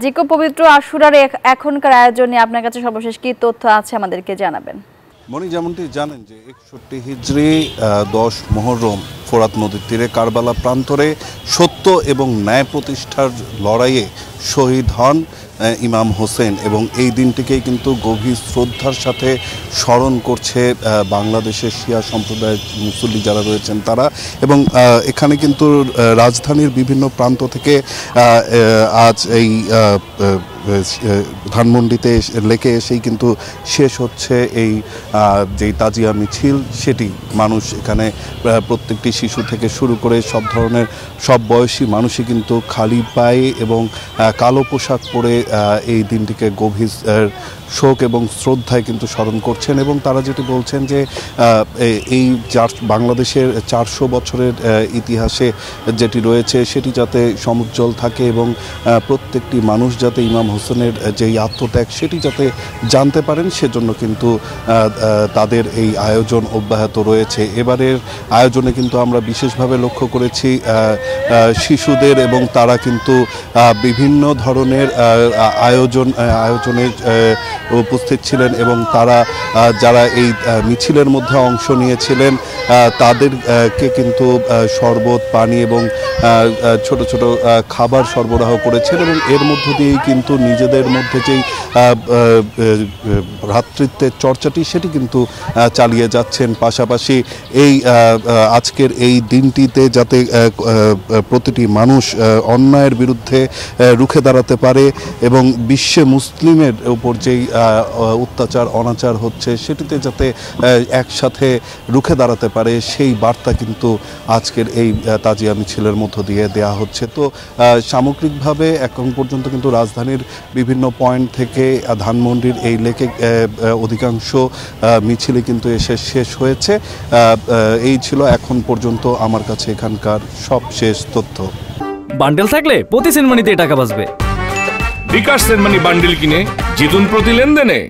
জিকো পবিত্র আশুরার এখনকার আয়োজনে আপনার কাছে সর্বশেষ কি তথ্য আছে আমাদেরকে জানাবেন। মনি, যেমনটি জানেন যে 61 হিজরি 10 মুহররম ফোরাত নদীর তীরে কারবালা প্রান্তরে সত্য এবং ন্যায় প্রতিষ্ঠার লড়াইয়ে শহীদ হন ইমাম হোসেন, এবং এই দিনটিকেই কিন্তু গভীর শ্রদ্ধার সাথে স্মরণ করছে বাংলাদেশের শিয়া সম্প্রদায়ের মুসল্লি যারা রয়েছেন তারা। এবং এখানে কিন্তু রাজধানীর বিভিন্ন প্রান্ত থেকে আজ এই ধানমন্ডিতে লেকে এসেই কিন্তু শেষ হচ্ছে এই যেই তাজিয়া মিছিল, সেটি মানুষ এখানে প্রত্যেকটি শিশু থেকে শুরু করে সব ধরনের সব বয়সী মানুষই কিন্তু খালি পায়ে এবং কালো পোশাক পরে এই দিনটিকে গভীর শোক এবং শ্রদ্ধায় কিন্তু স্মরণ করছেন। এবং তারা যেটি বলছেন যে এই বাংলাদেশের 400 বছরের ইতিহাসে যেটি রয়েছে সেটি যাতে সমুজ্জ্বল থাকে এবং প্রত্যেকটি মানুষ যাতে ইমাম হোসেনের যেই আত্মত্যাগ সেটি যাতে জানতে পারেন, সেজন্য কিন্তু তাদের এই আয়োজন অব্যাহত রয়েছে। এবারের আয়োজনে কিন্তু আমরা বিশেষভাবে লক্ষ্য করেছি শিশুদের, এবং তারা কিন্তু বিভিন্ন ধরনের আয়োজনে উপস্থিত ছিলেন এবং তারা যারা এই মিছিলের মধ্যে অংশ নিয়েছিলেন তাদেরকে কিন্তু শরবত, পানি এবং ছোট ছোট খাবার সরবরাহ করেছেন, এবং এর মধ্য দিয়েই কিন্তু নিজেদের মধ্যে যেই ভ্রাতৃত্বের চর্চাটি সেটি কিন্তু চালিয়ে যাচ্ছেন। পাশাপাশি এই আজকের এই দিনটিতে যাতে প্রতিটি মানুষ অন্যায়ের বিরুদ্ধে রুখে দাঁড়াতে পারে এবং বিশ্বে মুসলিমের উপর যেই অত্যাচার অনাচার হচ্ছে সেটিতে যাতে একসাথে রুখে দাঁড়াতে পারে, সেই বার্তা কিন্তু আজকের এই তাজিয়া মিছিলের মধ্য দিয়ে দেয়া হচ্ছে। তো সামগ্রিকভাবে এখন পর্যন্ত কিন্তু রাজধানীর বিভিন্ন পয়েন্ট থেকে ধানমন্ডির এই লেকে অধিকাংশ মিছিলে কিন্তু এসে শেষ হয়েছে। এই ছিল এখন পর্যন্ত আমার কাছে এখানকার সবশেষ তথ্য। বান্ডেল থাকলে প্রতি সেনমানিতে টাকা বাঁচবে। বিকাশ সেনমানি বান্ডেল কিনে জিতুন প্রতি লেনদেনে।